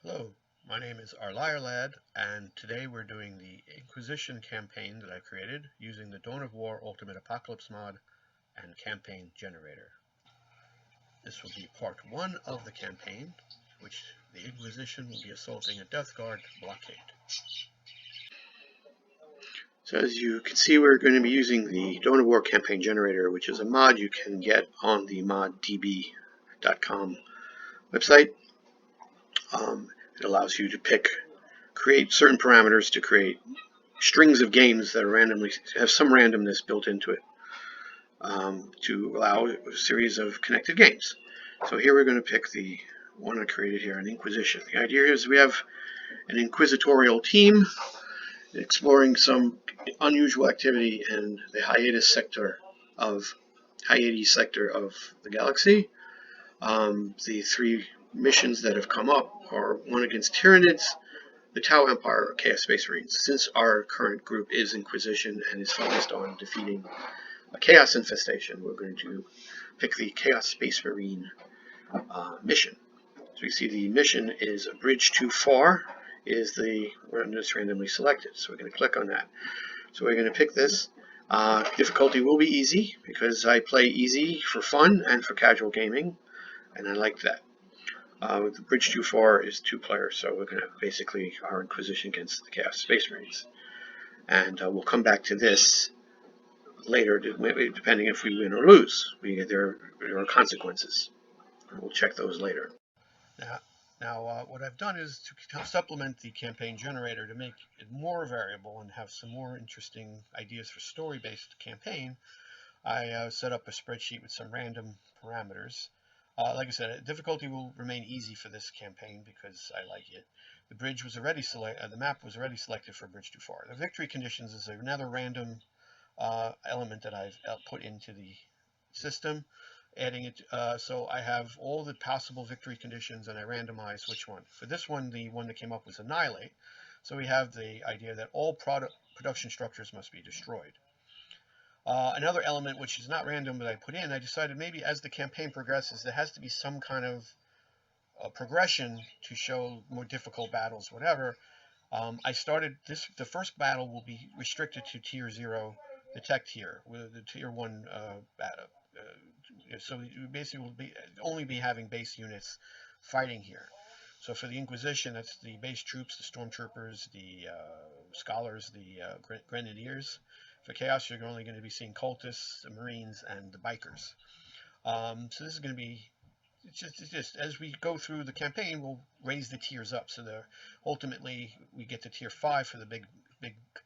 Hello, my name is Lad, and today we're doing the Inquisition campaign that I created using the Dawn of War Ultimate Apocalypse mod and campaign generator. This will be part 1 of the campaign, which the Inquisition will be assaulting a Death Guard blockade. So as you can see, we're going to be using the Dawn of War campaign generator, which is a mod you can get on the moddb.com website. It allows you to create certain parameters to create strings of games that are have some randomness built into it, to allow a series of connected games. So here we're going to pick the one I created here, an Inquisition. The idea is we have an inquisitorial team exploring some unusual activity in the Hyades Sector of the galaxy. The three missions that have come up are one against Tyranids, the Tau Empire, or Chaos Space Marines. Since our current group is Inquisition and is focused on defeating a Chaos infestation, we're going to pick the Chaos Space Marine mission. So we see the mission is a bridge too far is the one that's randomly selected. So we're going to click on that. So we're going to pick this. Difficulty will be easy because I play easy for fun and for casual gaming, and I like that. The bridge too far is 2 players, so we're going to basically our Inquisition against the Chaos Space Marines. And we'll come back to this later, depending if we win or lose. There are consequences. We'll check those later. Now, what I've done is to supplement the campaign generator to make it more variable and have some more interesting ideas for story-based campaign. I set up a spreadsheet with some random parameters. Like I said, difficulty will remain easy for this campaign because I like it. The bridge was already the map was already selected for bridge too far. The victory conditions is another random element that I've put into the system, adding it. So I have all the possible victory conditions, and I randomize which one. For this one, the one that came up was Annihilate. So we have the idea that all production structures must be destroyed. Another element, which is not random, but I put in, I decided maybe as the campaign progresses, there has to be some kind of progression to show more difficult battles, whatever. I started this, the first battle will be restricted to tier 0, the tech tier, with the tier 1 battle. So we basically will only be having base units fighting here. So for the Inquisition, that's the base troops, the stormtroopers, the scholars, the grenadiers. For Chaos, you're only going to be seeing cultists, the Marines, and the bikers. So this is going to be, it's just as we go through the campaign, we'll raise the tiers up. So ultimately, we get to tier 5 for the big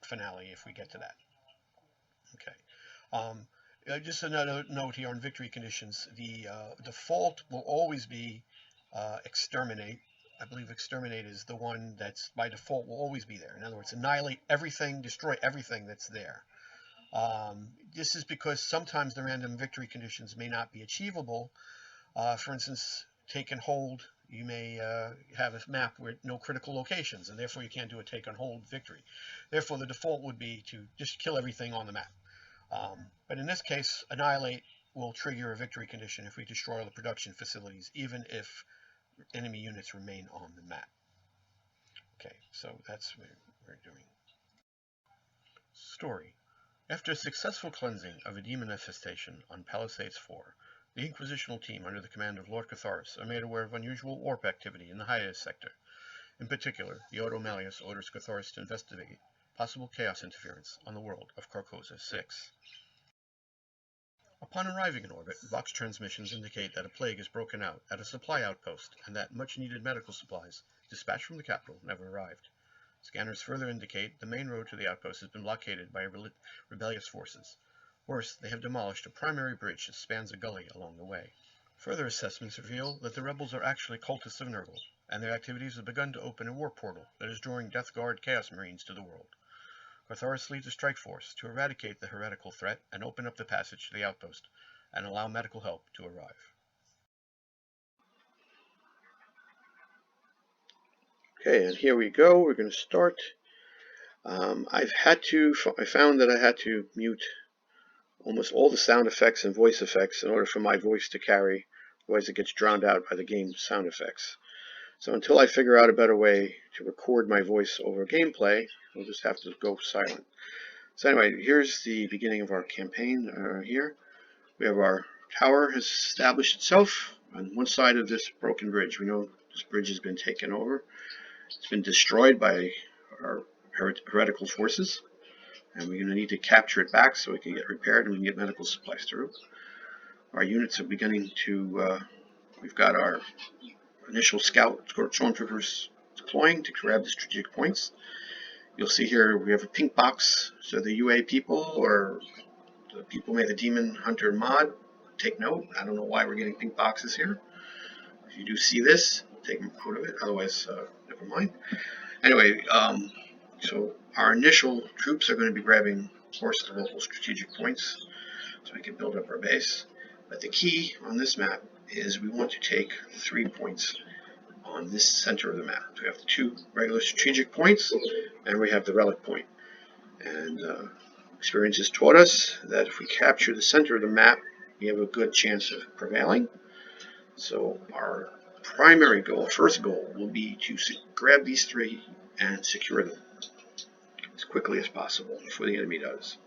finale if we get to that. Okay. Just another note here on victory conditions. The default will always be exterminate. I believe exterminate is the one that's by default will always be there. In other words, annihilate everything, destroy everything that's there. This is because sometimes the random victory conditions may not be achievable. For instance, take and hold, you may have a map with no critical locations, and therefore you can't do a take and hold victory. Therefore, the default would be to just kill everything on the map. But in this case, Annihilate will trigger a victory condition if we destroy all the production facilities, even if enemy units remain on the map. Okay, so that's what we're doing. Story. After a successful cleansing of a demon infestation on Palisades IV, the Inquisitional Team under the command of Lord Carthoris are made aware of unusual warp activity in the Hyades Sector. In particular, the Ordo Malleus orders Carthoris to investigate possible chaos interference on the world of Carcosa VI. Upon arriving in orbit, Vox transmissions indicate that a plague has broken out at a supply outpost and that much-needed medical supplies, dispatched from the capital, never arrived. Scanners further indicate the main road to the outpost has been blockaded by rebellious forces. Worse, they have demolished a primary bridge that spans a gully along the way. Further assessments reveal that the rebels are actually cultists of Nurgle, and their activities have begun to open a warp portal that is drawing Death Guard Chaos Marines to the world. Carthoris leads a strike force to eradicate the heretical threat and open up the passage to the outpost, and allow medical help to arrive. Okay, and here we go. We're going to start. I found that I had to mute almost all the sound effects and voice effects in order for my voice to carry, otherwise it gets drowned out by the game's sound effects. So until I figure out a better way to record my voice over gameplay, we'll just have to go silent. So anyway, here's the beginning of our campaign here. We have our tower has established itself on one side of this broken bridge. We know this bridge has been taken over. It's been destroyed by our heretical forces, and we're going to need to capture it back so it can get repaired and we can get medical supplies through. Our units are beginning to, we've got our initial scout stormtroopers deploying to grab the strategic points. You'll see here we have a pink box, so the UA people or the people who made the Demon Hunter mod, take note. I don't know why we're getting pink boxes here. If you do see this, take note of it, otherwise never mind. Anyway, so our initial troops are going to be grabbing, of course, the local strategic points so we can build up our base. But the key on this map is we want to take 3 points on this center of the map. So we have the 2 regular strategic points and we have the relic point. And experience has taught us that if we capture the center of the map, we have a good chance of prevailing. So our primary goal, first goal, will be to grab these 3 and secure them as quickly as possible before the enemy does.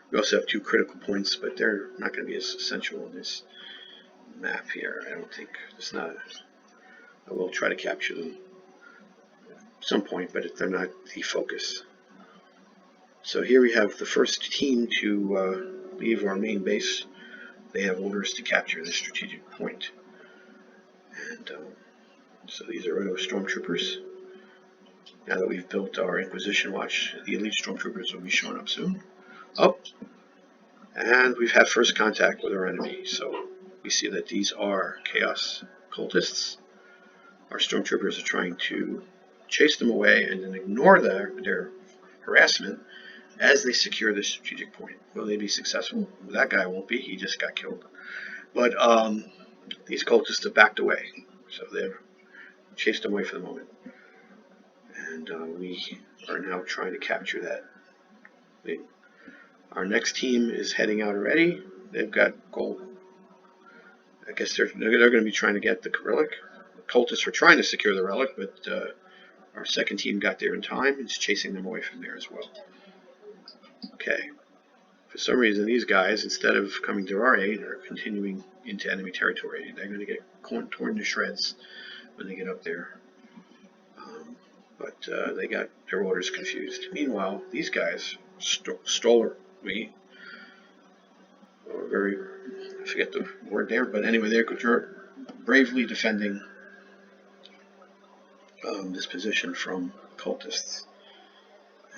We also have 2 critical points, but they're not going to be as essential in this map here. I don't think. It's not. I will try to capture them at some point, but they're not the focus. So here we have the first team to leave our main base. They have orders to capture the strategic point. And so these are our stormtroopers. Now that we've built our Inquisition Watch, the elite stormtroopers will be showing up soon. Oh, and we've had first contact with our enemy. So we see that these are Chaos cultists. Our stormtroopers are trying to chase them away and then ignore their harassment as they secure the strategic point. Will they be successful? Well, that guy won't be. He just got killed. But these cultists have backed away, so they're chased them away for the moment. And we are now trying to capture that. Our next team is heading out already. They've got gold. I guess they're going to be trying to get the relic. The cultists were trying to secure the relic, but our second team got there in time and is chasing them away from there as well. Okay. For some reason, these guys, instead of coming to our aid, are continuing into enemy territory. They're going to get torn to shreds when they get up there. But they got their orders confused. Meanwhile, these guys stole me. Or very, I forget the word there, but anyway, they're bravely defending this position from cultists.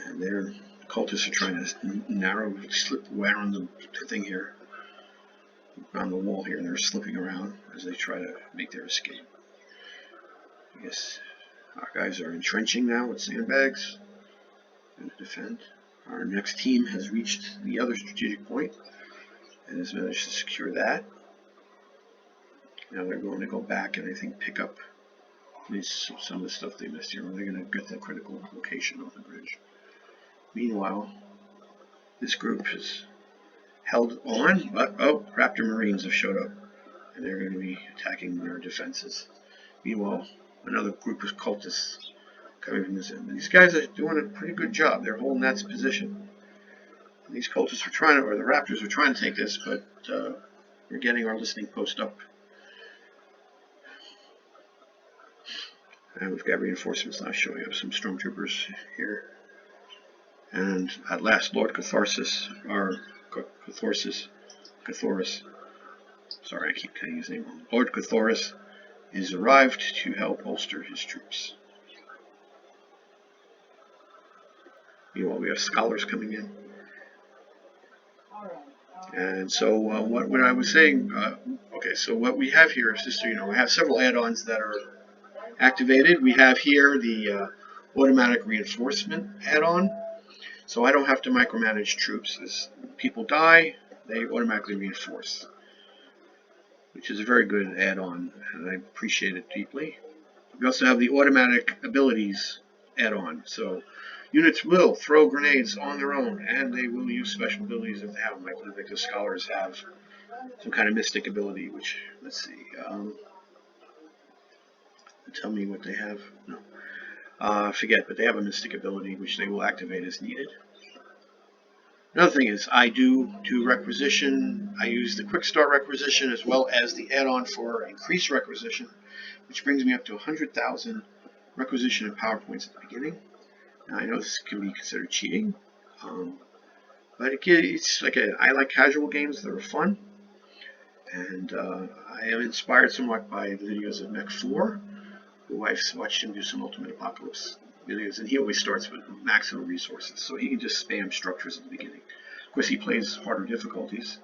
And their cultists are trying to slip around the thing here, around the wall here, and they're slipping around as they try to make their escape. I guess our guys are entrenching now with sandbags and to defend. Our next team has reached the other strategic point and has managed to secure that. Now they're going to go back and I think pick up some of the stuff they missed here. They're going to get the critical location of the bridge. Meanwhile, this group has held on, but Raptor Marines have showed up and they're going to be attacking their defenses. Meanwhile, another group of cultists coming from this end. These guys are doing a pretty good job. They're holding that position. And these cultists are trying to, or the Raptors are trying to take this, but we're getting our listening post up. And we've got reinforcements now showing up, some stormtroopers here. And at last, Lord Carthoris, sorry, I keep getting his name wrong. Lord Carthoris is arrived to help bolster his troops. Meanwhile, we have scholars coming in. And so what I was saying, okay, so what we have here is just, we have several add-ons that are activated. We have here the automatic reinforcement add-on. So I don't have to micromanage troops. As people die, they automatically reinforce, which is a very good add-on, and I appreciate it deeply. We also have the automatic abilities add-on. So units will throw grenades on their own, and they will use special abilities if they have them. I believe like the scholars have some kind of mystic ability, which, let's see, tell me what they have. No. I forget, but they have a mystic ability which they will activate as needed. Another thing is I do requisition. I use the quick start requisition as well as the add-on for increased requisition, which brings me up to 100,000 requisition and power points at the beginning. Now I know this can be considered cheating, but it's like I like casual games that are fun, and I am inspired somewhat by the videos of Mech4, who I've watched him do some Ultimate Apocalypse videos, and he always starts with maximum resources, so he can just spam structures at the beginning. Of course, he plays harder difficulties,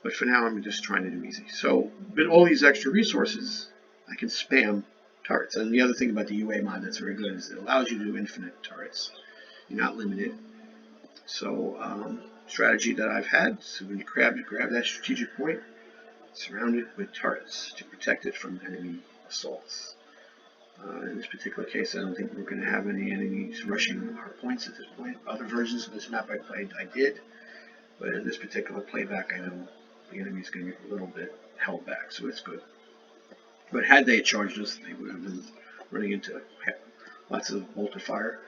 but for now I'm just trying to do easy. So with all these extra resources, I can spam turrets. And the other thing about the UA mod that's very good is it allows you to do infinite turrets. You're not limited. So strategy that I've had, so when you grab that strategic point, surround it with turrets to protect it from enemy assaults. In this particular case, I don't think we're going to have any enemies rushing our points at this point. Other versions of this map I played, I did. But in this particular playback, I know the enemy's going to be a little bit held back, so it's good. But had they charged us, they would have been running into lots of bolter fire.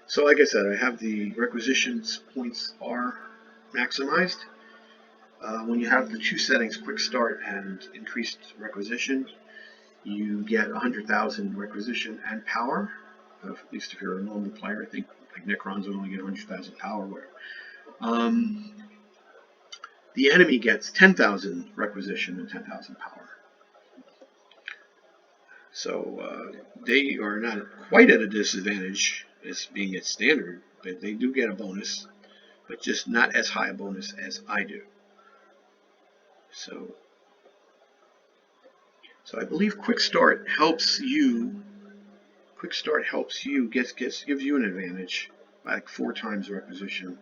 So like I said, I have the requisitions points are maximized. When you have the two settings, quick start and increased requisition, you get 100,000 requisition and power. At least if you're a normal player, I think like Necrons would only get 100,000 power. Whatever. The enemy gets 10,000 requisition and 10,000 power. So they are not quite at a disadvantage as being at standard, but they do get a bonus, but just not as high a bonus as I do. So I believe Quick Start helps you. Quick Start helps you, gives you an advantage, like 4 times requisition,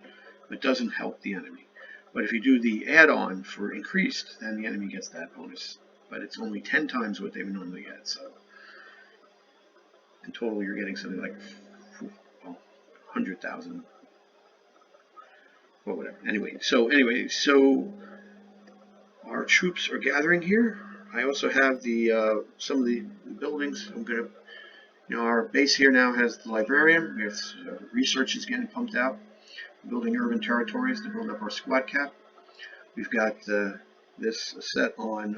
but doesn't help the enemy. But if you do the add-on for increased, then the enemy gets that bonus. But it's only 10 times what they would normally get. So in total, you're getting something like 100,000. Well, whatever. Anyway, so our troops are gathering here. I also have the some of the buildings. I'm gonna, our base here now has the librarian. We have research is getting pumped out. Building urban territories to build up our squad cap. We've got this set on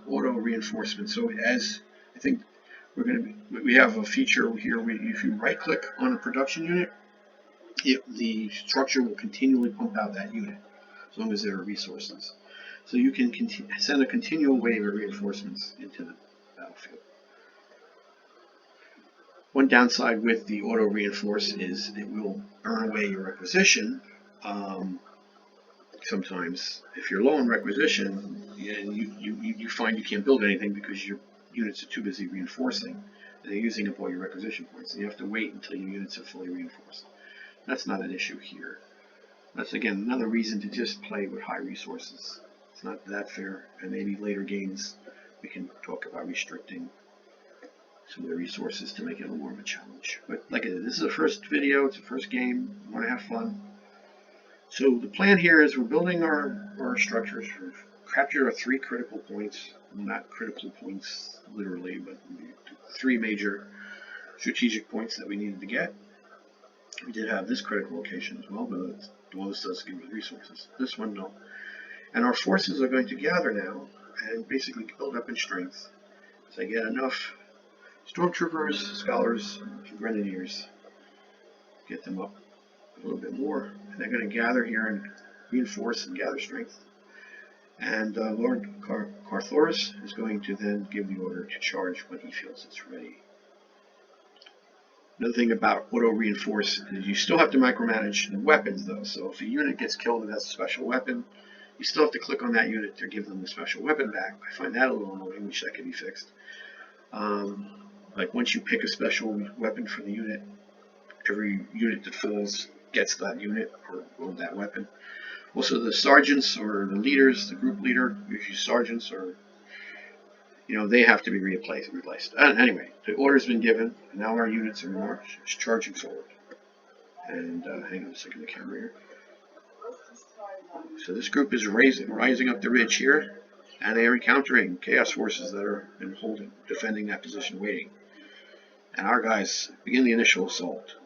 auto reinforcement. So as I think we have a feature here. If you right click on a production unit, the structure will continually pump out that unit as long as there are resources. So you can send a continual wave of reinforcements into the battlefield. One downside with the auto reinforce is it will burn away your requisition. Sometimes, if you're low on requisition, and you find you can't build anything because your units are too busy reinforcing, and they're using up all your requisition points. And you have to wait until your units are fully reinforced. That's not an issue here. That's again another reason to just play with high resources. It's not that fair, and maybe later games we can talk about restricting some of the resources to make it a little more of a challenge. But like I said, this is the first video, it's the first game, we want to have fun. So the plan here is we're building our structures. We've captured our 3 critical points, not critical points literally, but 3 major strategic points that we needed to get. We did have this critical location as well, but this does give us resources. This one, no. And our forces are going to gather now and basically build up in strength as I get enough stormtroopers, scholars, and grenadiers. Get them up a little bit more. And they're going to gather here and reinforce and gather strength. And Lord Carthoris is going to then give the order to charge when he feels it's ready. Another thing about auto reinforce is you still have to micromanage the weapons though. So if a unit gets killed and has a special weapon, you still have to click on that unit to give them the special weapon back. I find that a little annoying, which that can be fixed. Like once you pick a special weapon for the unit, every unit that falls gets that unit or that weapon. Also the sergeants or the leaders, the group leader, usually sergeants, or they have to be replaced. Anyway, the order's been given, and now our units are charging forward. And hang on a second, the camera here. So this group is rising up the ridge here. And they are encountering Chaos forces that are defending that position, waiting. And our guys begin the initial assault,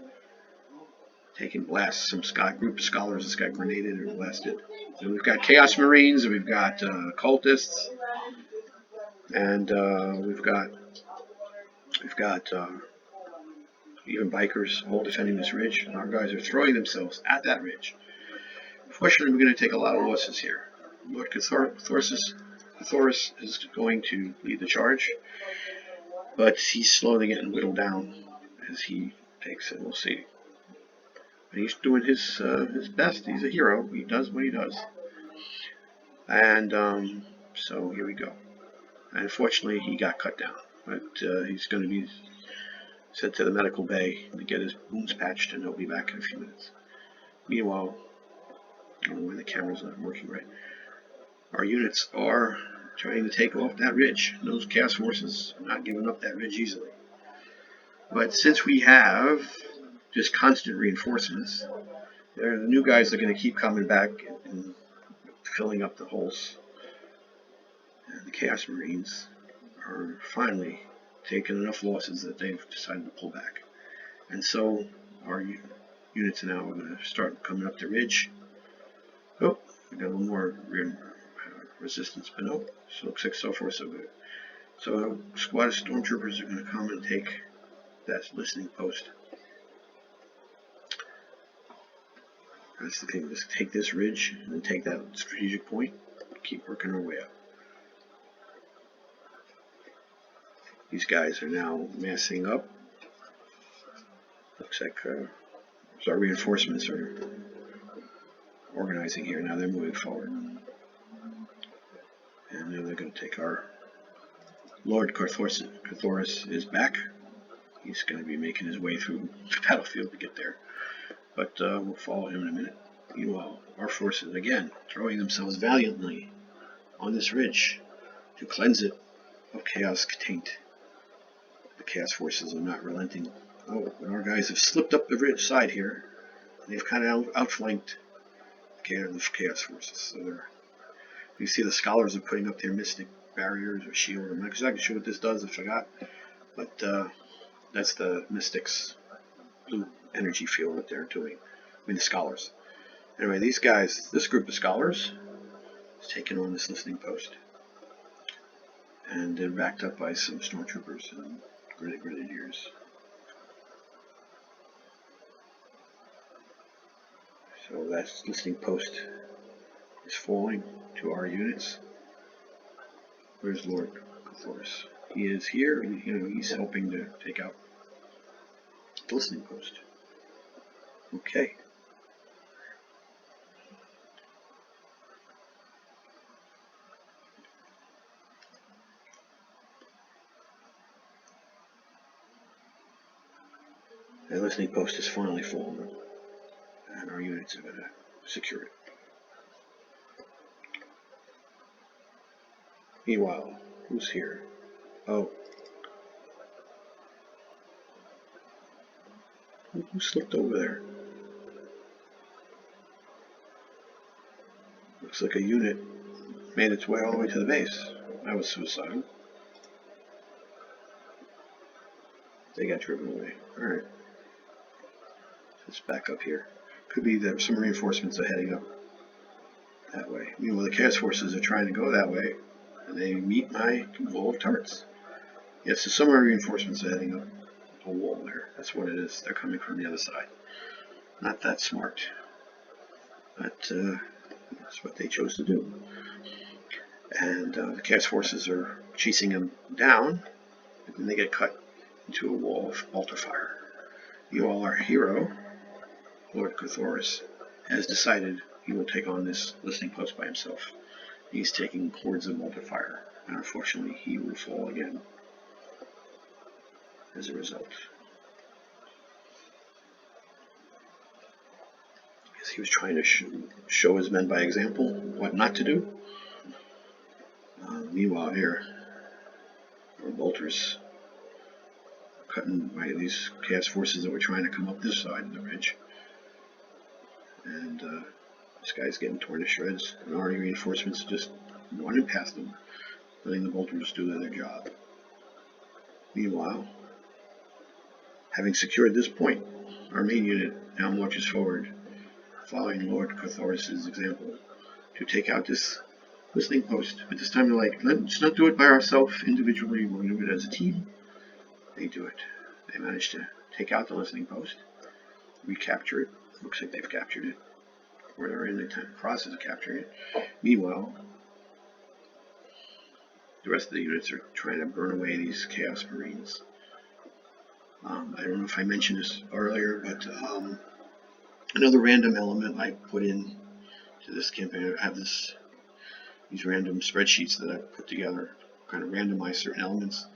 taking blasts. Some group of scholars that's got grenaded or blasted. So we've got Chaos Marines, and we've got cultists, and we've got even bikers, all defending this ridge. And our guys are throwing themselves at that ridge. Unfortunately, we're going to take a lot of losses here. Lord Carthoris is going to lead the charge, but he's slowly getting whittled down as he takes it. We'll see. But he's doing his best. He's a hero. He does what he does. And so here we go. And unfortunately, he got cut down. But he's going to be sent to the medical bay to get his wounds patched, and he'll be back in a few minutes. Meanwhile, I don't know why the camera's not working right. Our units are trying to take off that ridge. Those Chaos forces are not giving up that ridge easily. But since we have just constant reinforcements, the new guys are going to keep coming back and filling up the holes. And the Chaos Marines are finally taking enough losses that they've decided to pull back. And so our units now are going to start coming up the ridge. Oh, we got a little more resistance, but no, so it looks like so far so good. So a squad of stormtroopers are going to come and take that listening post. That's the thing, just take this ridge and then take that strategic point, keep working our way up. These guys are now massing up. Looks like our reinforcements are organizing here. Now they're moving forward. And now they're going to take our Lord Carthoris is back. He's going to be making his way through the battlefield to get there. But we'll follow him in a minute. Meanwhile, our forces, again, throwing themselves valiantly on this ridge to cleanse it of chaos taint. The Chaos forces are not relenting. Oh, but our guys have slipped up the ridge side here. They've kind of outflanked the Chaos forces. So you see the scholars are putting up their mystic barriers or shield. I'm not exactly sure what this does, I forgot. But that's the mystics' blue energy field that they're doing. I mean, the scholars. Anyway, these guys, this group of scholars is taking on this listening post. And they're backed up by some stormtroopers and grenadiers. So that listening post is falling to our units. Where's Lord Carthoris? He is here, and he's helping to take out the listening post. Okay. The listening post is finally fallen, and our units are going to secure it. Meanwhile, who's here? Oh. Who slipped over there? Looks like a unit made its way all the way to the base. That was suicidal. They got driven away. Alright. Let's back up here. Could be that some reinforcements are heading up that way. Meanwhile, the Chaos forces are trying to go that way, and they meet my wall of turrets. Yes, so some of our reinforcements are heading up a wall there. That's what it is. They're coming from the other side. Not that smart, but that's what they chose to do. And the Chaos forces are chasing them down, and then they get cut into a wall of altar fire. Our hero, Lord Carthoris, has decided he will take on this listening post by himself. He's taking hordes of altar fire, and unfortunately he will fall again as a result. Because he was trying to show his men by example what not to do. Meanwhile here, our bolters cutting by these Chaos forces that were trying to come up this side of the ridge. And this guy's getting torn to shreds. And our reinforcements are just running past them, letting the bolters do their job. Meanwhile, having secured this point, our main unit now marches forward, following Lord Carthoris' example, to take out this listening post. But this time they're like, let's not do it by ourselves individually, we're going to do it as a team. They do it. They manage to take out the listening post, recapture it. Looks like they've captured it, or they're in the process of capturing it. Meanwhile, the rest of the units are trying to burn away these Chaos Marines. I don't know if I mentioned this earlier, but another random element I put in to this campaign, I have these random spreadsheets that I put together, kind of randomize certain elements,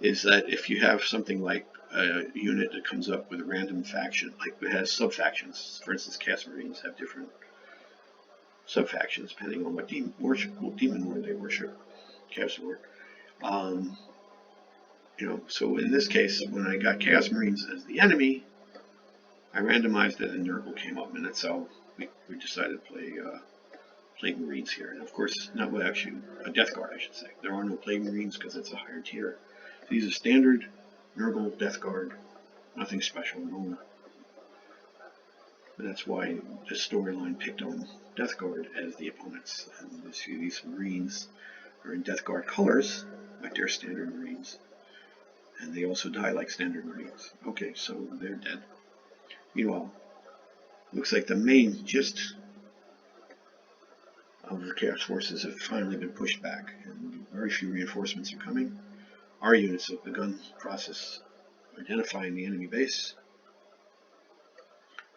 is that if you have something like a unit that comes up with a random faction, like it has sub-factions, for instance, Chaos Marines have different sub-factions depending on what demon lord they worship, Chaos Lord. So in this case, when I got Chaos Marines as the enemy, I randomized it and Nurgle came up, and that's how we decided to play Plague Marines here. And of course, not with actually a Death Guard, I should say. There are no Plague Marines because it's a higher tier. So these are standard Nurgle Death Guard, nothing special at all. But that's why this storyline picked on Death Guard as the opponents. And you see these Marines are in Death Guard colors, like they're standard Marines. And they also die like standard Marines. Okay, so they're dead. Meanwhile, looks like the main gist of the Chaos Forces have finally been pushed back, and very few reinforcements are coming. Our units have begun the process of identifying the enemy base,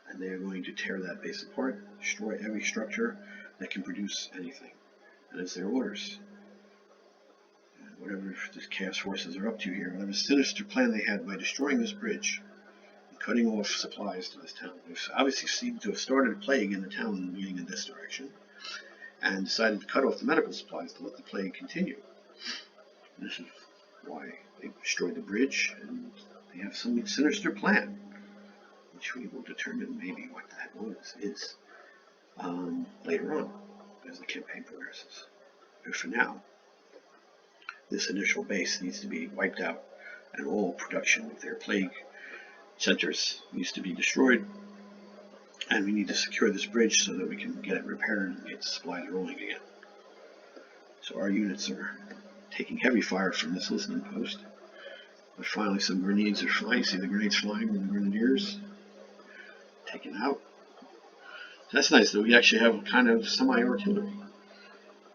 and they are going to tear that base apart, destroy every structure that can produce anything. And it's their orders. Whatever the Chaos Forces are up to here, whatever sinister plan they had by destroying this bridge and cutting off supplies to this town. They've obviously seemed to have started a plague in the town leading in this direction, and decided to cut off the medical supplies to let the plague continue. And this is why they destroyed the bridge, and they have some sinister plan, which we will determine maybe what that is later on as the campaign progresses. But for now, this initial base needs to be wiped out, and all production of their plague centers needs to be destroyed, and we need to secure this bridge so that we can get it repaired and get supplies rolling again. So our units are taking heavy fire from this listening post, but finally some grenades are flying. See the grenades flying with the grenadiers taken out. That's nice that we actually have kind of semi-artillery.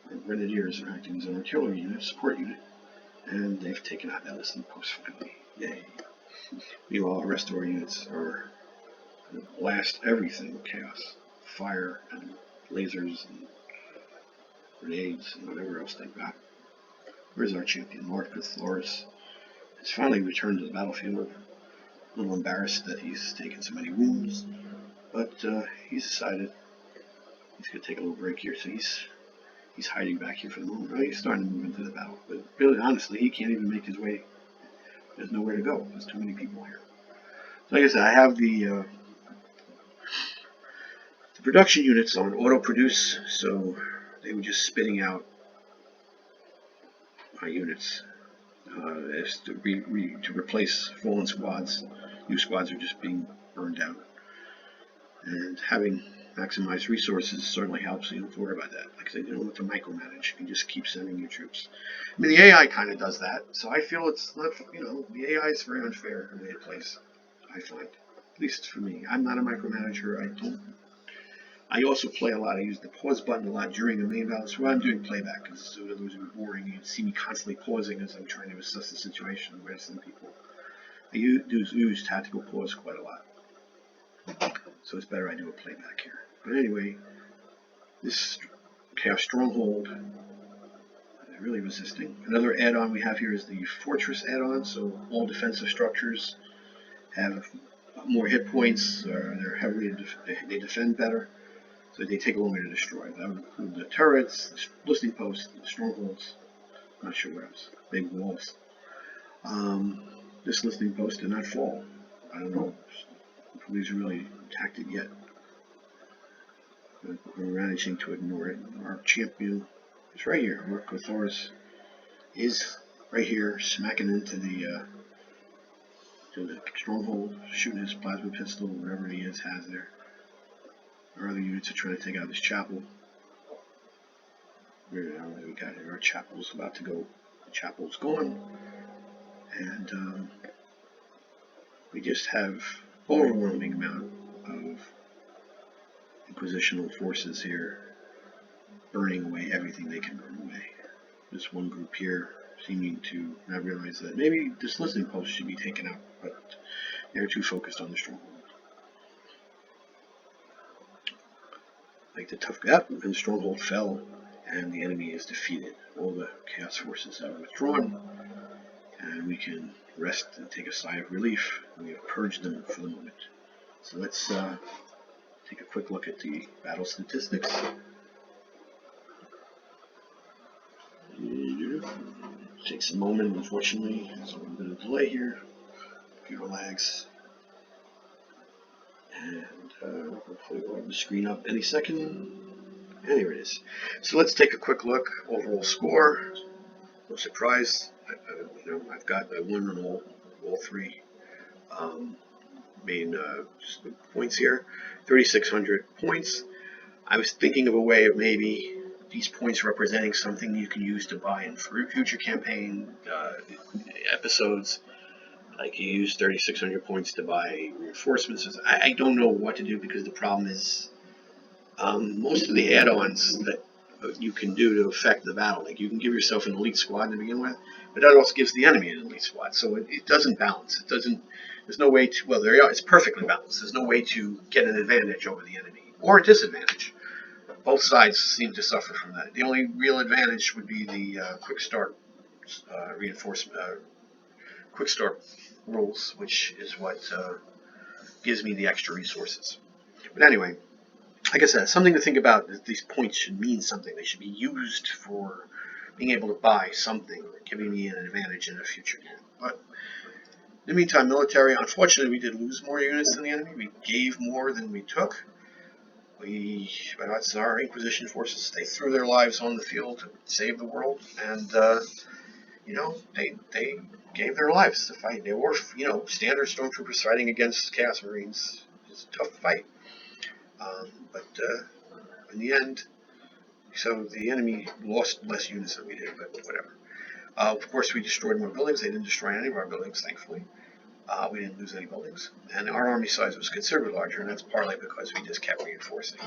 The grenadiers are acting as an artillery unit, support unit, and they've taken out that listening post finally. Yay. Meanwhile, the rest of our units are going to blast everything with chaos. Fire and lasers and grenades and whatever else they've got. Where's our champion? Lord Carthoris has finally returned to the battlefield. A little embarrassed that he's taken so many wounds, but he's decided he's going to take a little break here, so he's hiding back here for the moment. He's starting to move into the battle, but really, honestly, he can't even make his way. There's nowhere to go. There's too many people here. So like I said, I have the production units on auto produce, so they were just spitting out my units as to replace fallen squads. New squads are just being burned out, and having maximized resources certainly helps. You don't have to worry about that. Like I said, you don't have to micromanage. You just keep sending your troops. I mean, the AI kind of does that, so I feel it's not, the AI is very unfair the way it plays, I find. At least for me. I'm not a micromanager. I also play a lot. I use the pause button a lot during the main battle. So I'm doing playback, because so those would be boring. You'd see me constantly pausing as I'm trying to assess the situation where some people. I use tactical pause quite a lot. So it's better I do a playback here. But anyway, this Chaos Stronghold, they're really resisting. Another add-on we have here is the Fortress add-on. So all defensive structures have more hit points. They're heavily they defend better. So they take longer to destroy. That would include the turrets, the listening posts, the strongholds. I'm not sure what else. Big walls. This listening post did not fall. I don't know if these are really attacked it yet. But we're managing to ignore it. Our champion It's right here. Lord Carthoris is right here, smacking into the stronghold, shooting his plasma pistol, whatever he has there. Our other units are trying to take out this chapel. We got it. Our chapel's about to go. The chapel's gone, and we just have overwhelming amount of Inquisitional forces here, burning away everything they can burn away. This one group here seeming to not realize that maybe this listening post should be taken out, but they're too focused on the stronghold. Like the tough gap, and the stronghold fell, and the enemy is defeated. All the chaos forces have withdrawn, and we can rest and take a sigh of relief. We have purged them for the moment. So let's take a quick look at the battle statistics. Takes a moment, unfortunately. There's a little bit of delay here. Computer lags. And hopefully we'll have the screen up any second. And here it is. So let's take a quick look. Overall score. No surprise. I've got a win on all three main points here. 3,600 points. I was thinking of a way of maybe these points representing something you can use to buy in future campaign episodes. Like you use 3,600 points to buy reinforcements. I don't know what to do, because the problem is most of the add-ons that you can do to affect the battle. Like you can give yourself an elite squad to begin with, but that also gives the enemy an elite squad. So it doesn't balance. It doesn't. There's no way to. Well, there you are. It's perfectly balanced. There's no way to get an advantage over the enemy or a disadvantage. Both sides seem to suffer from that. The only real advantage would be the quick start reinforcement, quick start rules, which is what gives me the extra resources. But anyway, like I said, something to think about. These points should mean something. They should be used for being able to buy something, giving me an advantage in a future game. But in the meantime, military, unfortunately, we did lose more units than the enemy. We gave more than we took. But that's our Inquisition forces. They threw their lives on the field to save the world, and they gave their lives to fight. They were, standard stormtroopers fighting against Chaos Marines. It's a tough fight, but in the end, so the enemy lost less units than we did, but whatever. Of course, we destroyed more buildings. They didn't destroy any of our buildings, thankfully. We didn't lose any buildings, and our army size was considerably larger, and that's partly because we just kept reinforcing.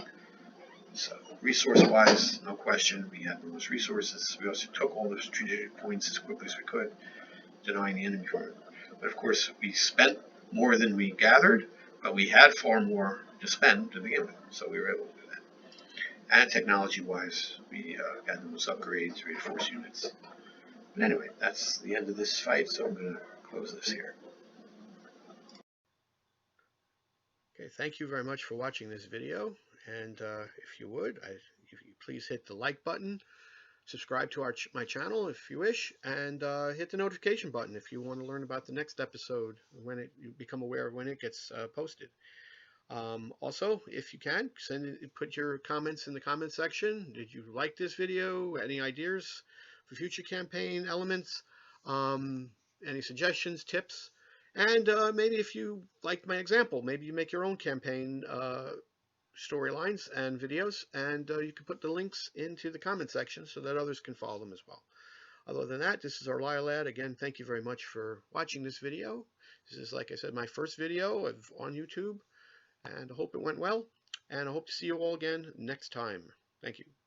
So, resource-wise, no question, we had the most resources. We also took all the strategic points as quickly as we could, denying the enemy from it. But of course, we spent more than we gathered, but we had far more to spend to begin with, so we were able to do that. And technology-wise, we got the most upgrades, reinforced units. But anyway, that's the end of this fight, so I'm going to close this here. Okay, thank you very much for watching this video, and if you would, please hit the like button, subscribe to my channel if you wish, and hit the notification button if you want to learn about the next episode, when you become aware of when it gets posted. Also, if you can, put your comments in the comment section. Did you like this video? Any ideas for future campaign elements? Any suggestions, tips? And maybe if you like my example, maybe you make your own campaign storylines and videos, and you can put the links into the comment section so that others can follow them as well. Other than that, this is our Lad. Again, thank you very much for watching this video. This is, like I said, my first video on YouTube, and I hope it went well, and I hope to see you all again next time. Thank you.